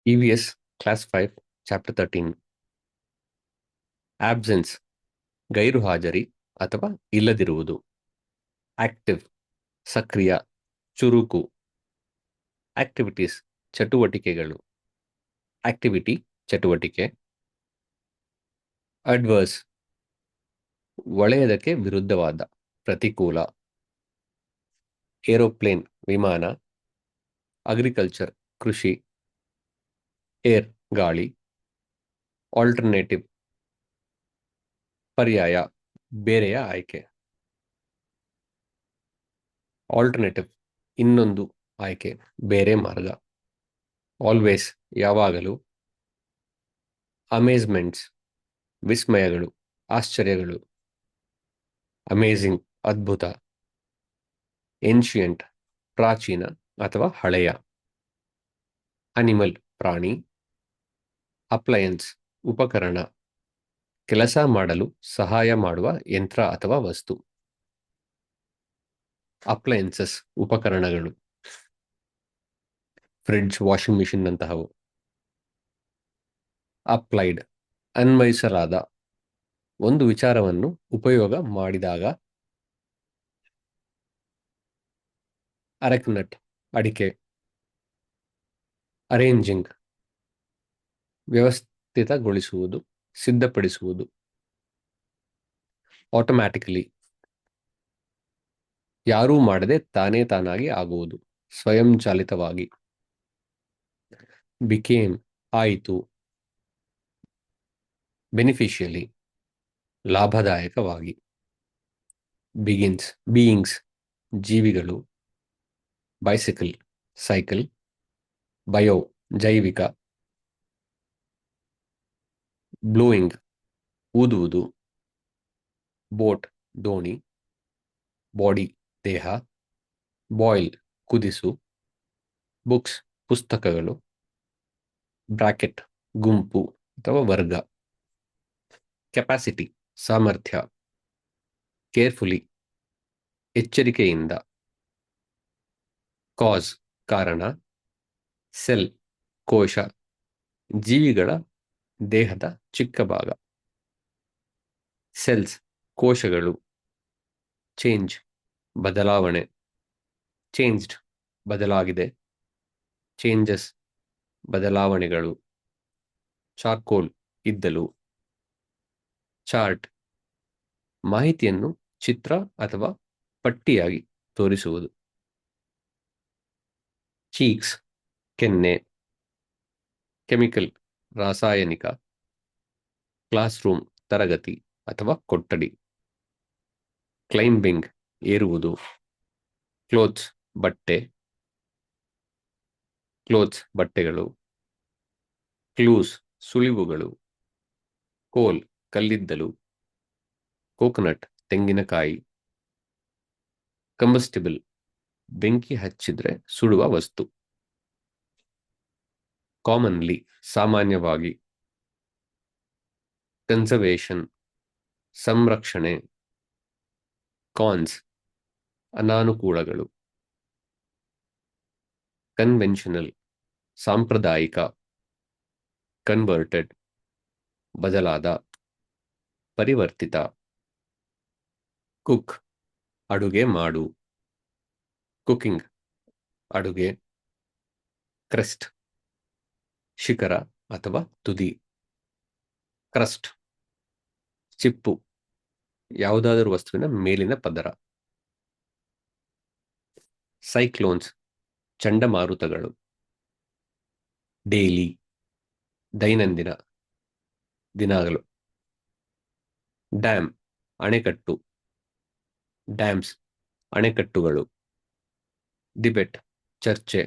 EVS Class 5 Chapter 13 Absence ಗೈರು ಹಾಜರಿ ಅಥವಾ ಇಲ್ಲದಿರುವುದು. ಆಕ್ಟಿವ್ ಸಕ್ರಿಯ, ಚುರುಕು. ಆಕ್ಟಿವಿಟೀಸ್ ಚಟುವಟಿಕೆಗಳು. ಆಕ್ಟಿವಿಟಿ ಚಟುವಟಿಕೆ. ಅಡ್ವರ್ಸ್ ಒಳ್ಳೆಯದಕ್ಕೆ ವಿರುದ್ಧವಾದ, ಪ್ರತಿಕೂಲ. ಏರೋಪ್ಲೇನ್ ವಿಮಾನ. ಅಗ್ರಿಕಲ್ಚರ್ ಕೃಷಿ. ಏರ್ ಗಾಳಿ. ಆಲ್ಟರ್ನೇಟಿವ್ ಪರ್ಯಾಯ, ಬೇರೆಯ ಆಯ್ಕೆ. ಆಲ್ಟರ್ನೇಟಿವ್ ಇನ್ನೊಂದು ಆಯ್ಕೆ, ಬೇರೆ ಮಾರ್ಗ. ಆಲ್ವೇಸ್ ಯಾವಾಗಲೂ. ಅಮೇಜ್ಮೆಂಟ್ಸ್ ವಿಸ್ಮಯಗಳು, ಆಶ್ಚರ್ಯಗಳು. ಅಮೇಜಿಂಗ್ ಅದ್ಭುತ. ಏನ್ಷಿಯಂಟ್ ಪ್ರಾಚೀನ ಅಥವಾ ಹಳೆಯ. ಅನಿಮಲ್ ಪ್ರಾಣಿ. ಅಪ್ಲಯನ್ಸ್ ಉಪಕರಣ, ಕೆಲಸ ಮಾಡಲು ಸಹಾಯ ಮಾಡುವ ಯಂತ್ರ ಅಥವಾ ವಸ್ತು. ಅಪ್ಲಯನ್ಸಸ್ ಉಪಕರಣಗಳು, ಫ್ರಿಡ್ಜ್, ವಾಷಿಂಗ್ ಮಿಷಿನ್ ನಂತಹವು. ಅಪ್ಲೈಡ್ ಅನ್ವಯಿಸಲಾದ, ಒಂದು ವಿಚಾರವನ್ನು ಉಪಯೋಗ ಮಾಡಿದಾಗ. ಅರೆಕ್ನಟ್ ಅಡಿಕೆ. ಅರೇಂಜಿಂಗ್ ವ್ಯವಸ್ಥಿತಗೊಳಿಸುವುದು, ಸಿದ್ಧಪಡಿಸುವುದು. ಆಟೋಮ್ಯಾಟಿಕಲಿ ಯಾರೂ ಮಾಡದೆ ತಾನೇ ತಾನಾಗಿ ಆಗುವುದು, ಸ್ವಯಂಚಾಲಿತವಾಗಿ. ಬಿಕೇಮ್ ಆಯಿತು. ಬೆನಿಫಿಷಿಯಲಿ ಲಾಭದಾಯಕವಾಗಿ. ಬಿಗಿನ್ಸ್ ಬೀಯಿಂಗ್ಸ್ ಜೀವಿಗಳು. Bicycle cycle. ಬಯೋ ಜೈವಿಕ. ಬ್ಲೂಯಿಂಗ್ ಊದುವುದು. ಬೋಟ್ ದೋಣಿ. ಬಾಡಿ ದೇಹ. ಬಾಯ್ಲ್ ಕುದಿಸು. ಬುಕ್ಸ್ ಪುಸ್ತಕಗಳು. ಬ್ರಾಕೆಟ್ ಗುಂಪು ಅಥವಾ ವರ್ಗ. ಕೆಪಾಸಿಟಿ ಸಾಮರ್ಥ್ಯ. ಕೇರ್ಫುಲಿ ಎಚ್ಚರಿಕೆಯಿಂದ. ಕಾಸ್ ಕಾರಣ. ಸೆಲ್ ಕೋಶ, ಜೀವಿಗಳ ದೇಹದ ಚಿಕ್ಕ ಭಾಗ. ಸೆಲ್ಸ್ ಕೋಶಗಳು. ಚೇಂಜ್ ಬದಲಾವಣೆ. ಚೇಂಜ್ಡ್ ಬದಲಾಗಿದೆ. ಚೇಂಜಸ್ ಬದಲಾವಣೆಗಳು. ಚಾರ್ಕೋಲ್ ಇದ್ದಲು. ಚಾರ್ಟ್ ಮಾಹಿತಿಯನ್ನು ಚಿತ್ರ ಅಥವಾ ಪಟ್ಟಿಯಾಗಿ ತೋರಿಸುವುದು. ಚೀಕ್ಸ್ ಕೆನ್ನೆ. ಕೆಮಿಕಲ್ ರಾಸಾಯನಿಕ. ಕ್ಲಾಸ್ ರೂಮ್ ತರಗತಿ ಅಥವಾ ಕೊಠಡಿ. ಕ್ಲೈಂಬಿಂಗ್ ಏರುವುದು. ಕ್ಲೋತ್ಸ್ ಬಟ್ಟೆ. ಕ್ಲೋತ್ಸ್ ಬಟ್ಟೆಗಳು. ಕ್ಲೂಸ್ ಸುಳಿವುಗಳು. ಕೋಲ್ ಕಲ್ಲಿದ್ದಲು. ಕೋಕೋನಟ್ ತೆಂಗಿನಕಾಯಿ. ಕಂಬಸ್ಟಿಬಲ್ ಬೆಂಕಿ ಹಚ್ಚಿದ್ರೆ ಸುಡುವ ವಸ್ತು. ಕಾಮನ್ಲಿ ಸಾಮಾನ್ಯವಾಗಿ. ಕನ್ಸರ್ವೇಷನ್ ಸಂರಕ್ಷಣೆ. ಕಾನ್ಸ್ ಅನಾನುಕೂಲಗಳು. ಕನ್ವೆನ್ಷನಲ್ ಸಾಂಪ್ರದಾಯಿಕ. ಕನ್ವರ್ಟೆಡ್ ಬದಲಾದ, ಪರಿವರ್ತಿತ. ಕುಕ್ ಅಡುಗೆ ಮಾಡು. ಕುಕಿಂಗ್ ಅಡುಗೆ. ಕ್ರೆಸ್ಟ್ ಶಿಖರ ಅಥವಾ ತುದಿ. ಕ್ರಸ್ಟ್ ಚಿಪ್ಪು, ಯಾವುದಾದರೂ ವಸ್ತುವಿನ ಮೇಲಿನ ಪದರ. ಸೈಕ್ಲೋನ್ಸ್ ಚಂಡಮಾರುತಗಳು. ಡೇಲಿ ದೈನಂದಿನ, ದಿನಗಳು. ಡ್ಯಾಮ್ ಅಣೆಕಟ್ಟು. ಡ್ಯಾಮ್ಸ್ ಅಣೆಕಟ್ಟುಗಳು. ಡಿಬೇಟ್ ಚರ್ಚೆ.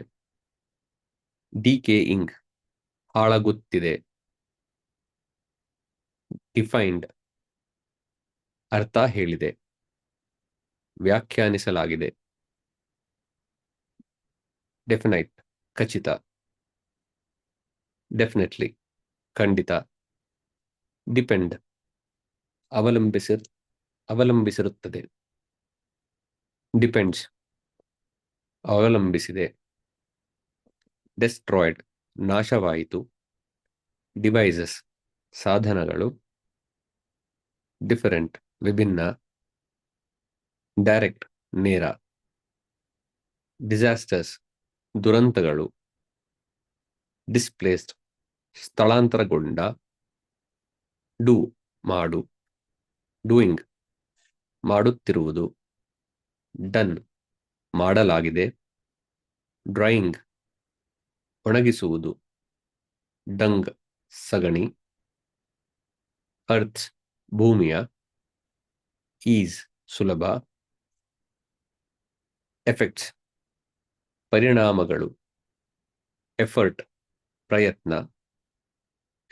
ಡಿಕೇಯಿಂಗ್ ಹಾಳಾಗುತ್ತಿದೆ. ಡಿಫೈನ್ಡ್ ಅರ್ಥ ಹೇಳಿದೆ, ವ್ಯಾಖ್ಯಾನಿಸಲಾಗಿದೆ. ಡೆಫಿನೈಟ್ ಖಚಿತ. ಡೆಫಿನೆಟ್ಲಿ ಖಂಡಿತ. ಡಿಪೆಂಡ್ ಅವಲಂಬಿಸಿರುತ್ತದೆ. ಡಿಪೆಂಡ್ಸ್ ಅವಲಂಬಿಸಿದೆ. ಡೆಸ್ಟ್ರಾಯ್ಡ್ ನಾಶವಾಯಿತು. ಡಿವೈಸಸ್ ಸಾಧನಗಳು. ಡಿಫರೆಂಟ್ ವಿಭಿನ್ನ. ಡೈರೆಕ್ಟ್ ನೇರ. ಡಿಸಾಸ್ಟರ್ಸ್ ದುರಂತಗಳು. ಡಿಸ್ಪ್ಲೇಸ್ಡ್ ಸ್ಥಳಾಂತರಗೊಂಡ. ಡೂ ಮಾಡು. ಡೂಯಿಂಗ್ ಮಾಡುತ್ತಿರುವುದು. ಡನ್ ಮಾಡಲಾಗಿದೆ. ಡ್ರೈಯಿಂಗ್ ಒಣಗಿಸುವುದು. ಡಂಗ್ ಸಗಣಿ. ಅರ್ತ್ ಭೂಮಿಯ. ಈಸ್ ಸುಲಭ. ಎಫೆಕ್ಟ್ಸ್ ಪರಿಣಾಮಗಳು. ಎಫರ್ಟ್ ಪ್ರಯತ್ನ.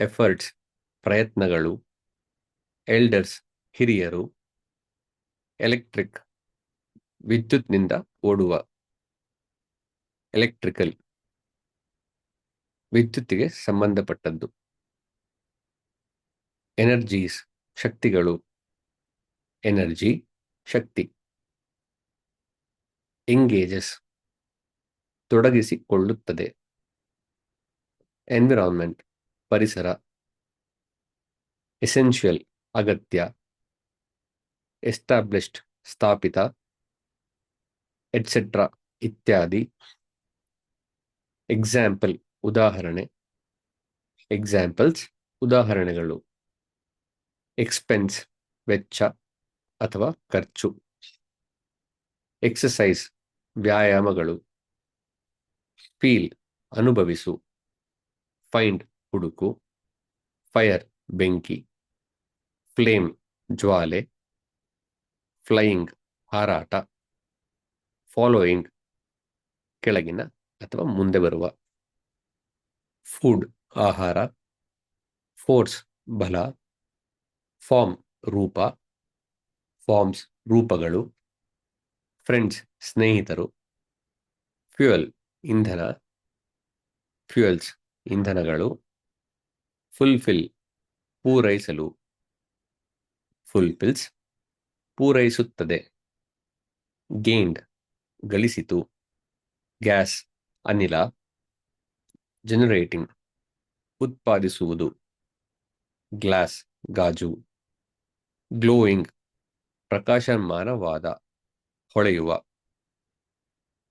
ಎಫರ್ಟ್ಸ್ ಪ್ರಯತ್ನಗಳು. ಎಲ್ಡರ್ಸ್ ಹಿರಿಯರು. ಎಲೆಕ್ಟ್ರಿಕ್ ವಿದ್ಯುತ್ನಿಂದ ಓಡುವ. ಎಲೆಕ್ಟ್ರಿಕಲ್ ವಿದ್ಯುತ್ತಿಗೆ ಸಂಬಂಧಪಟ್ಟದ್ದು. ಎನರ್ಜೀಸ್ ಶಕ್ತಿಗಳು. ಎನರ್ಜಿ ಶಕ್ತಿ. ಎಂಗೇಜಸ್ ತೊಡಗಿಸಿಕೊಳ್ಳುತ್ತದೆ. ಎನ್ವಿರಾನ್ಮೆಂಟ್ ಪರಿಸರ. ಎಸೆನ್ಷಿಯಲ್ ಅಗತ್ಯ. ಎಸ್ಟಾಬ್ಲಿಷ್ಡ್ ಸ್ಥಾಪಿತ. ಎಟ್ಸೆಟ್ರಾ ಇತ್ಯಾದಿ. ಎಕ್ಸಾಂಪಲ್ ಉದಾಹರಣೆ. ಎಕ್ಸಾಂಪಲ್ಸ್ ಉದಾಹರಣೆಗಳು. ಎಕ್ಸ್ಪೆನ್ಸ್ ವೆಚ್ಚ ಅಥವಾ ಖರ್ಚು. ಎಕ್ಸಸೈಸ್ ವ್ಯಾಯಾಮಗಳು. ಫೀಲ್ ಅನುಭವಿಸು. ಫೈಂಡ್ ಹುಡುಕು. ಫೈರ್ ಬೆಂಕಿ. ಫ್ಲೇಮ್ ಜ್ವಾಲೆ. ಫ್ಲೈಯಿಂಗ್ ಹಾರಾಟ. ಫಾಲೋಯಿಂಗ್ ಕೆಳಗಿನ ಅಥವಾ ಮುಂದೆ ಬರುವ. ಫುಡ್ ಆಹಾರ. ಫೋರ್ಸ್ ಬಲ. ಫಾರ್ಮ್ ರೂಪ. ಫಾರ್ಮ್ಸ್ ರೂಪಗಳು. ಫ್ರೆಂಡ್ಸ್ ಸ್ನೇಹಿತರು. ಫ್ಯೂಯಲ್ ಇಂಧನ. ಫ್ಯೂಯಲ್ಸ್ ಇಂಧನಗಳು. ಫುಲ್ಫಿಲ್ ಪೂರೈಸಲು. ಫುಲ್ಫಿಲ್ಸ್ ಪೂರೈಸುತ್ತದೆ. ಗೇನ್ಡ್ ಗಳಿಸಿತು. ಗ್ಯಾಸ್ ಅನಿಲ. ಜನರೇಟಿಂಗ್ ಉತ್ಪಾದಿಸುವುದು. ಗ್ಲಾಸ್ ಗಾಜು. ಗ್ಲೋಯಿಂಗ್ ಪ್ರಕಾಶಮಾನವಾದ ಹೊಳೆಯುವ.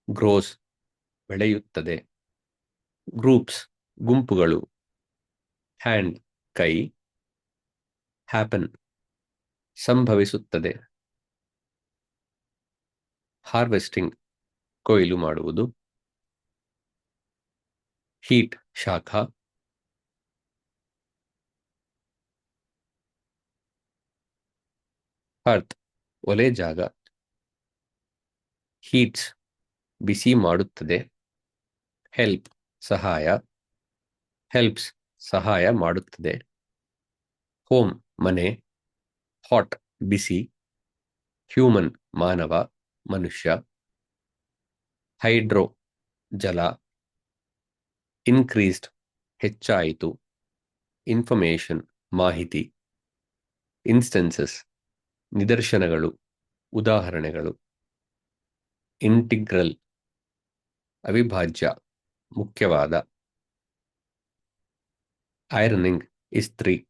ಗ್ರೋಸ್ ಬೆಳೆಯುತ್ತದೆ. ಗ್ರೂಪ್ಸ್ ಗುಂಪುಗಳು. ಹ್ಯಾಂಡ್ ಕೈ. ಹ್ಯಾಪನ್ ಸಂಭವಿಸುತ್ತದೆ. ಹಾರ್ವೆಸ್ಟಿಂಗ್ ಕೊಯ್ಲು ಮಾಡುವುದು. ಹೀಟ್ ಶಾಖ. ಹರ್ತ್ ಒಲೆ ಜಾಗ. ಹೀಟ್ಸ್ ಬಿಸಿ ಮಾಡುತ್ತದೆ. ಹೆಲ್ಪ್ ಸಹಾಯ. ಹೆಲ್ಪ್ಸ್ ಸಹಾಯ ಮಾಡುತ್ತದೆ. ಹೋಮ್ ಮನೆ. ಹಾಟ್ ಬಿಸಿ. ಹ್ಯೂಮನ್ ಮಾನವ ಮನುಷ್ಯ. ಹೈಡ್ರೋ ಜಲ. ಇನ್ಕ್ರೀಸ್ಡ್ ಹೆಚ್ಚಾಯಿತು. ಇನ್ಫಾರ್ಮೇಶನ್ ಮಾಹಿತಿ. ಇನ್ಸ್ಟೆನ್ಸಸ್ ನಿದರ್ಶನಗಳು ಉದಾಹರಣೆಗಳು. ಇಂಟಿಗ್ರಲ್ ಅವಿಭಾಜ್ಯ ಮುಖ್ಯವಾದ. ಐರನಿಂಗ್ ಇಸ್ತ್ರಿ.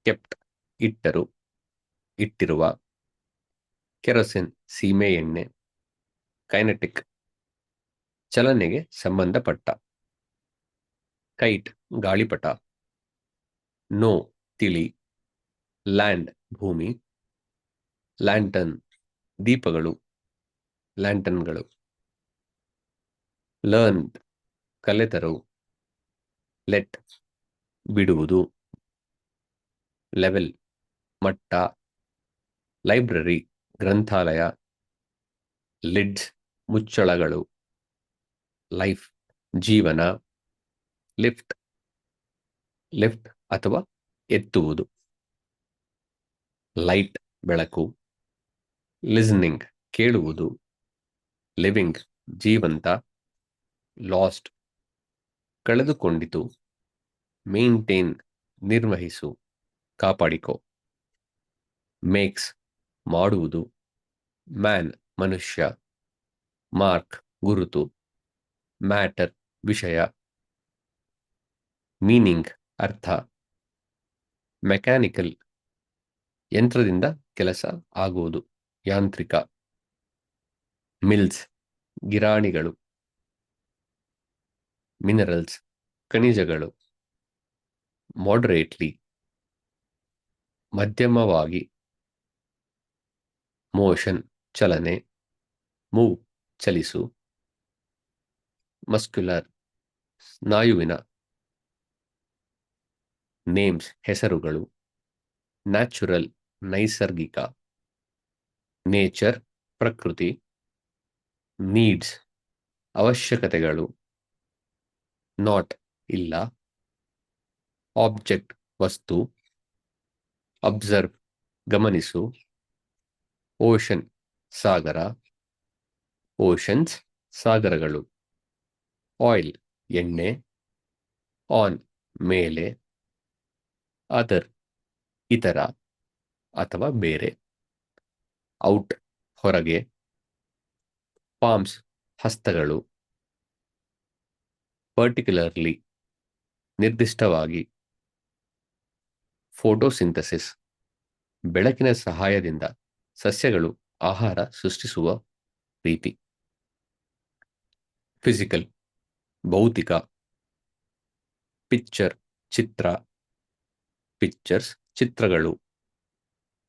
ಕೆಪ್ಟ್ ಇಟ್ಟರು ಇಟ್ಟಿರುವ. ಕೆರೋಸಿನ್ ಸೀಮೆ ಎಣ್ಣೆ. ಕೈನೆಟಿಕ್ ಚಲನೆಗೆ ಸಂಬಂಧಪಟ್ಟ. ಕೈಟ್ ಗಾಳಿಪಟ. ನೋ ತಿಳಿ. ಲ್ಯಾಂಡ್ ಭೂಮಿ. ಲ್ಯಾಂಟನ್ ದೀಪಗಳು. ಲ್ಯಾಂಟನ್ಗಳು. ಲರ್ನ್ ಕಲೆತರು. ಲೆಟ್ ಬಿಡುವುದು. ಲೆವೆಲ್ ಮಟ್ಟ. ಲೈಬ್ರರಿ ಗ್ರಂಥಾಲಯ. ಲಿಡ್ಸ್ ಮುಚ್ಚಳಗಳು. ಲೈಫ್ ಜೀವನ. ಲಿಫ್ಟ್ ಲಿಫ್ಟ್ ಅಥವಾ ಎತ್ತುವುದು. ಲೈಟ್ ಬೆಳಕು. ಲಿಸ್ನಿಂಗ್ ಕೇಳುವುದು. ಲಿವಿಂಗ್ ಜೀವಂತ. ಲಾಸ್ಟ್ ಕಳೆದುಕೊಂಡಿತು. ಮೇಂಟೈನ್ ನಿರ್ವಹಿಸು ಕಾಪಾಡಿಕೋ. ಮೇಕ್ಸ್ ಮಾಡುವುದು. ಮ್ಯಾನ್ ಮನುಷ್ಯ. ಮಾರ್ಕ್ ಗುರುತು. ಮ್ಯಾಟರ್ ವಿಷಯ. ಮೀನಿಂಗ್ ಅರ್ಥ. ಮೆಕ್ಯಾನಿಕಲ್ ಯಂತ್ರದಿಂದ ಕೆಲಸ ಆಗುವುದು, ಯಾಂತ್ರಿಕ. ಮಿಲ್ಸ್ ಗಿರಾಣಿಗಳು. ಮಿನರಲ್ಸ್ ಖನಿಜಗಳು. ಮಾಡರೇಟ್ಲಿ ಮಧ್ಯಮವಾಗಿ. ಮೋಷನ್ ಚಲನೆ. ಮೂವ್ ಚಲಿಸು. ಮಸ್ಕ್ಯುಲರ್ ಸ್ನಾಯುವಿನ. ನೇಮ್ಸ್ ಹೆಸರುಗಳು. ನ್ಯಾಚುರಲ್ ನೈಸರ್ಗಿಕ. ನೇಚರ್ ಪ್ರಕೃತಿ. ನೀಡ್ಸ್ ಅವಶ್ಯಕತೆಗಳು. ನಾಟ್ ಇಲ್ಲ. ಆಬ್ಜೆಕ್ಟ್ ವಸ್ತು. ಅಬ್ಸರ್ವ್ ಗಮನಿಸು. ಓಷನ್ ಸಾಗರ. ಓಷನ್ಸ್ ಸಾಗರಗಳು. ಆಯಿಲ್ ಎಣ್ಣೆ. ಆನ್ ಮೇಲೆ. ಅದರ್ ಇತರ ಅಥವಾ ಬೇರೆ. ಔಟ್ ಹೊರಗೆ. ಪಾಮ್ಸ್ ಹಸ್ತಗಳು. ಪರ್ಟಿಕ್ಯುಲರ್ಲಿ ನಿರ್ದಿಷ್ಟವಾಗಿ. ಫೋಟೋಸಿಂಥಸಿಸ್ ಬೆಳಕಿನ ಸಹಾಯದಿಂದ ಸಸ್ಯಗಳು ಆಹಾರ ಸೃಷ್ಟಿಸುವ ರೀತಿ. ಫಿಸಿಕಲ್ ಭೌತಿಕ. ಪಿಕ್ಚರ್ ಚಿತ್ರ. ಪಿಕ್ಚರ್ಸ್ ಚಿತ್ರಗಳು.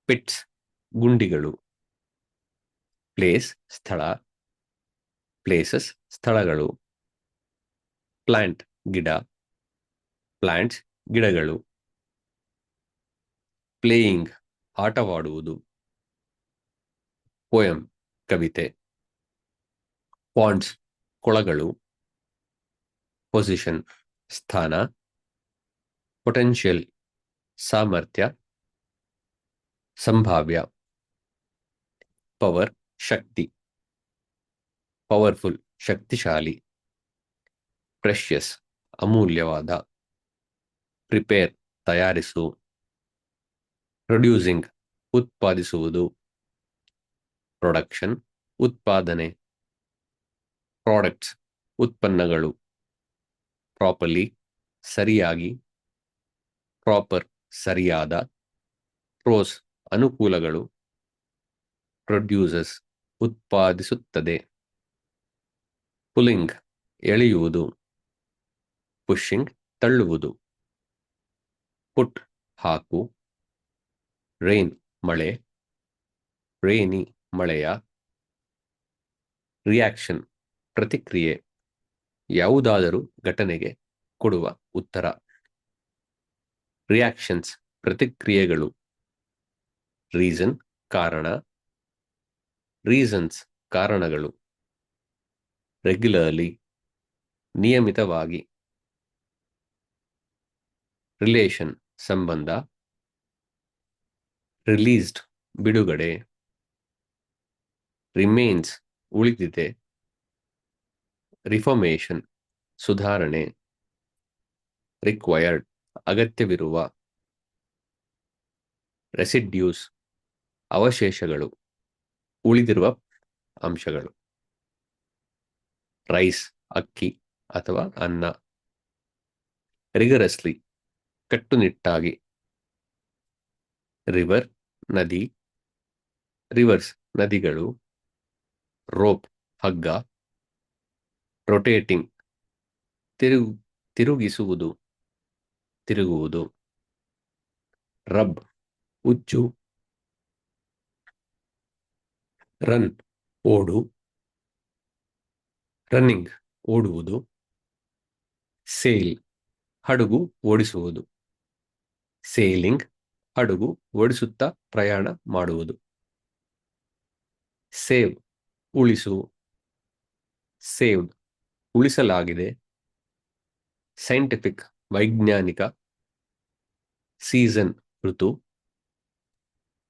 ಪಿಟ್ಸ್ ಗುಂಡಿಗಳು. ಪ್ಲೇಸ್ ಸ್ಥಳ. ಪ್ಲೇಸಸ್ ಸ್ಥಳಗಳು. ಪ್ಲಾಂಟ್ ಗಿಡ. ಪ್ಲಾಂಟ್ಸ್ ಗಿಡಗಳು. ಪ್ಲೇಯಿಂಗ್ ಆಟವಾಡುವುದು. ಪೋಯಮ್ ಕವಿತೆ. ಪಾಂಡ್ಸ್ ಕೊಳಗಳು. ಪೊಸಿಷನ್ ಸ್ಥಾನ. ಪೊಟೆನ್ಷಿಯಲ್ ಸಾಮರ್ಥ್ಯ ಸಂಭಾವ್ಯ. ಪವರ್ ಶಕ್ತಿ. ಪವರ್ಫುಲ್ ಶಕ್ತಿಶಾಲಿ. ಪ್ರೆಷಿಯಸ್ ಅಮೂಲ್ಯವಾದ. ಪ್ರಿಪೇರ್ ತಯಾರಿಸು. ಪ್ರೊಡ್ಯೂಸಿಂಗ್ ಉತ್ಪಾದಿಸುವುದು. ಪ್ರೊಡಕ್ಷನ್ ಉತ್ಪಾದನೆ. ಪ್ರಾಡಕ್ಟ್ಸ್ ಉತ್ಪನ್ನಗಳು. ಪ್ರಾಪರ್ಲಿ ಸರಿಯಾಗಿ. ಪ್ರಾಪರ್ ಸರಿಯಾದ. ಪ್ರೋಸ್ ಅನುಕೂಲಗಳು. ಪ್ರೊಡ್ಯೂಸಸ್ ಉತ್ಪಾದಿಸುತ್ತದೆ. ಪುಲ್ಲಿಂಗ್ ಎಳೆಯುವುದು. ಪುಷಿಂಗ್ ತಳ್ಳುವುದು. ಪುಟ್ ಹಾಕು. ರೈನ್ ಮಳೆ. ರೇನಿ ಮಳೆಯ. ರಿಯಾಕ್ಷನ್ ಪ್ರತಿಕ್ರಿಯೆ ಯಾವುದಾದರೂ ಘಟನೆಗೆ ಕೊಡುವ ಉತ್ತರ. ರಿಯಾಕ್ಷನ್ಸ್ ಪ್ರತಿಕ್ರಿಯೆಗಳು. ರೀಸನ್ ಕಾರಣ. ರೀಸನ್ಸ್ ಕಾರಣಗಳು. ರೆಗ್ಯುಲರ್ಲಿ ನಿಯಮಿತವಾಗಿ. ರಿಲೇಷನ್ ಸಂಬಂಧ. ರಿಲೀಸ್ಡ್ ಬಿಡುಗಡೆ. ರಿಮೇನ್ಸ್ ಉಳಿದಿದೆ. ರಿಫಾರ್ಮೇಷನ್ ಸುಧಾರಣೆ. ರಿಕ್ವೈರ್ಡ್ ಅಗತ್ಯವಿರುವ. ರೆಸಿಡ್ಯೂಸ್ ಅವಶೇಷಗಳು ಉಳಿದಿರುವ ಅಂಶಗಳು. ರೈಸ್ ಅಕ್ಕಿ ಅಥವಾ ಅನ್ನ. ರಿಗರಸ್ಲಿ ಕಟ್ಟುನಿಟ್ಟಾಗಿ. ರಿವರ್ ನದಿ. ರಿವರ್ಸ್ ನದಿಗಳು. ರೋಪ್ ಹಗ್ಗ. ರೊಟೇಟಿಂಗ್ ತಿರುಗಿಸುವುದು ತಿರುಗುವುದು. ರಬ್ ಉಜ್ಜು. ರನ್ ಓಡು. ರನ್ನಿಂಗ್ ಓಡುವುದು. ಸೇಲ್ ಹಡಗು ಓಡಿಸುವುದು. ಸೇಲಿಂಗ್ ಹಡಗು ಓಡಿಸುತ್ತಾ ಪ್ರಯಾಣ ಮಾಡುವುದು. ಸೇವ್ ಉಳಿಸು. ಸೇವ್ಡ್ ಉಳಿಸಲಾಗಿದೆ. ಸೈಂಟಿಫಿಕ್ ವೈಜ್ಞಾನಿಕ. ಸೀಸನ್ ಋತು.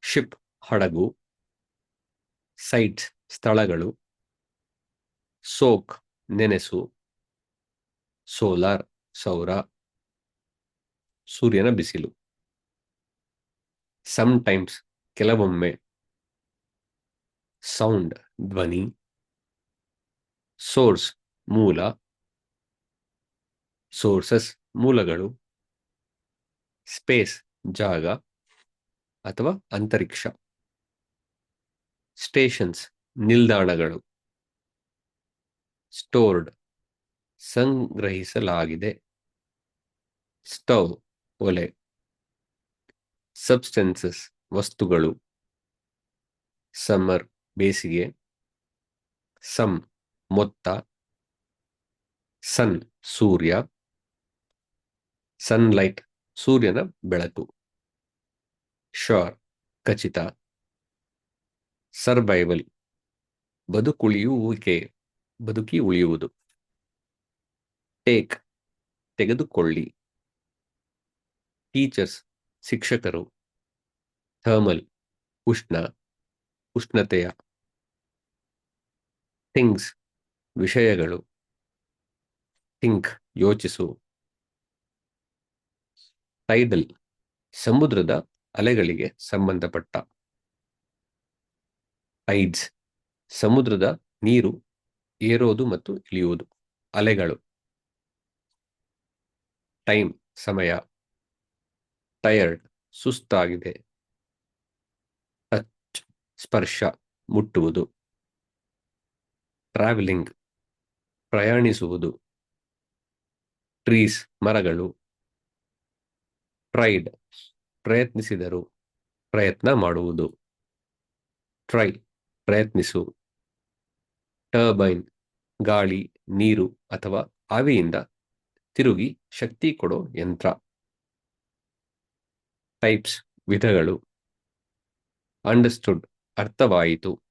ಶಿಪ್ ಹಡಗು. ಸೈಟ್ಸ್ ಸ್ಥಳಗಳು. ಸೋಕ್ ನೆನೆಸು. ಸೋಲಾರ್ ಸೌರ. ಸೂರ್ಯನ ಬಿಸಿಲು. ಸಮ್ಟೈಮ್ಸ್ ಕೆಲವೊಮ್ಮೆ. ಸೌಂಡ್ ಧ್ವನಿ. ಸೋರ್ಸ್ ಮೂಲ. ಸೋರ್ಸಸ್ ಮೂಲಗಳು. ಸ್ಪೇಸ್ ಜಾಗ ಅಥವಾ ಅಂತರಿಕ್ಷ. ಸ್ಟೇಷನ್ಸ್ ನಿಲ್ದಾಣಗಳು. ಸ್ಟೋರ್ಡ್ ಸಂಗ್ರಹಿಸಲಾಗಿದೆ. ಸ್ಟವ್ ಒಲೆ. ಸಬ್ಸ್ಟೆನ್ಸಸ್ ವಸ್ತುಗಳು. ಸಮ್ಮರ್ ಬೇಸಿಗೆ. ಸಮ್ ಮೊತ್ತ. ಸನ್ ಸೂರ್ಯ. ಸನ್ಲೈಟ್ ಸೂರ್ಯನ ಬೆಳಕು. ಶೋರ್ ಖಚಿತ. ಸರ್ವೈವಲ್ ಬದುಕಿ ಉಳಿಯುವುದು. ಟೇಕ್ ತೆಗೆದುಕೊಳ್ಳಿ. ಟೀಚರ್ಸ್ ಶಿಕ್ಷಕರು. ಥರ್ಮಲ್ ಉಷ್ಣತೆಯ. ಥಿಂಗ್ಸ್ ವಿಷಯಗಳು. ಥಿಂಕ್ ಯೋಚಿಸು. ಟೈಡಲ್ ಸಮುದ್ರದ ಅಲೆಗಳಿಗೆ ಸಂಬಂಧಪಟ್ಟ. ಟೈಡ್ಸ್ ಸಮುದ್ರದ ನೀರು ಏರೋದು ಮತ್ತು ಇಳಿಯುವುದು. ಅಲೆಗಳು. ಟೈಮ್ ಸಮಯ. ಟಯರ್ಡ್ ಸುಸ್ತಾಗಿದೆ. ಟಚ್ ಸ್ಪರ್ಶ ಮುಟ್ಟುವುದು. ಟ್ರಾವೆಲಿಂಗ್ ಪ್ರಯಾಣಿಸುವುದು. ಟ್ರೀಸ್ ಮರಗಳು. ಟ್ರೈಡ್ ಪ್ರಯತ್ನಿಸಿದರು ಪ್ರಯತ್ನ ಮಾಡುವುದು. ಟ್ರೈ ಪ್ರಯತ್ನಿಸು. ಟರ್ಬೈನ್ ಗಾಳಿ ನೀರು ಅಥವಾ ಆವಿಯಿಂದ ತಿರುಗಿ ಶಕ್ತಿ ಕೊಡೋ ಯಂತ್ರ. ಟೈಪ್ಸ್ ವಿಧಗಳು. ಅಂಡರ್ಸ್ಟುಡ್ ಅರ್ಥವಾಯಿತು.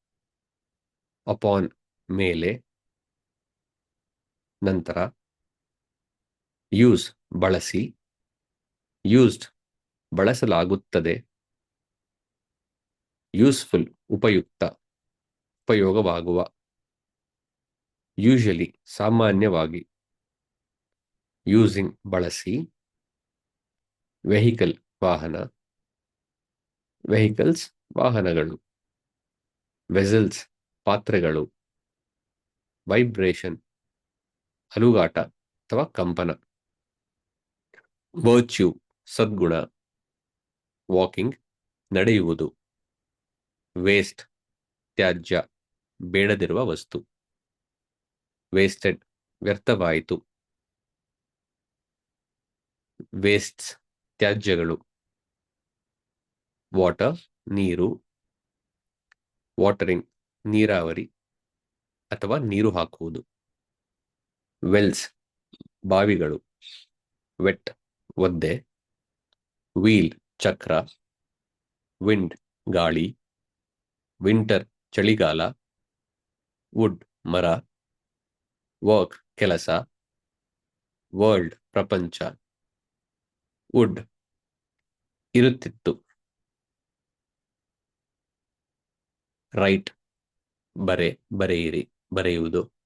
ಅಪಾನ್ ಮೇಲೆ. ನಂತರ. ಯೂಸ್ ಬಳಸಿ. ಯೂಸ್ಡ್ ಬಳಸಲಾಗುತ್ತದೆ. ಯೂಸ್ಫುಲ್ ಉಪಯುಕ್ತ ಉಪಯೋಗವಾಗುವ. ಯೂಶಲಿ ಸಾಮಾನ್ಯವಾಗಿ. ಯೂಸಿಂಗ್ ಬಳಸಿ. ವೆಹಿಕಲ್ ವಾಹನ. ವೆಹಿಕಲ್ಸ್ ವಾಹನಗಳು. ವೆಸಲ್ಸ್ ಪಾತ್ರೆಗಳು. ವೈಬ್ರೇಷನ್ ಅಲುಗಾಟ ಅಥವಾ ಕಂಪನ. ವರ್ಚ್ಯೂ ಸದ್ಗುಣ. ವಾಕಿಂಗ್ ನಡೆಯುವುದು. ವೇಸ್ಟ್ ತ್ಯಾಜ್ಯ ಬೇಡದಿರುವ ವಸ್ತು. ವೇಸ್ಟೆಡ್ ವ್ಯರ್ಥವಾಯಿತು. ವೇಸ್ಟ್ಸ್ ತ್ಯಾಜ್ಯಗಳು. ವಾಟರ್ ನೀರು. ವಾಟರಿಂಗ್ ನೀರಾವರಿ ಅಥವಾ ನೀರು ಹಾಕುವುದು. ವೆಲ್ಸ್ ಬಾವಿಗಳು. ವೆಟ್ ಒದ್ದೆ. ವೀಲ್ ಚಕ್ರ. ವಿಂಡ್ ಗಾಳಿ. ವಿಂಟರ್ ಚಳಿಗಾಲ. ವುಡ್ ಮರ. ವರ್ಕ್ ಕೆಲಸ. ವರ್ಲ್ಡ್ ಪ್ರಪಂಚ. ವುಡ್ ಇರುತ್ತಿತ್ತು. ರೈಟ್ ಬರೆಯಿರಿ ಬರೆಯುವುದು.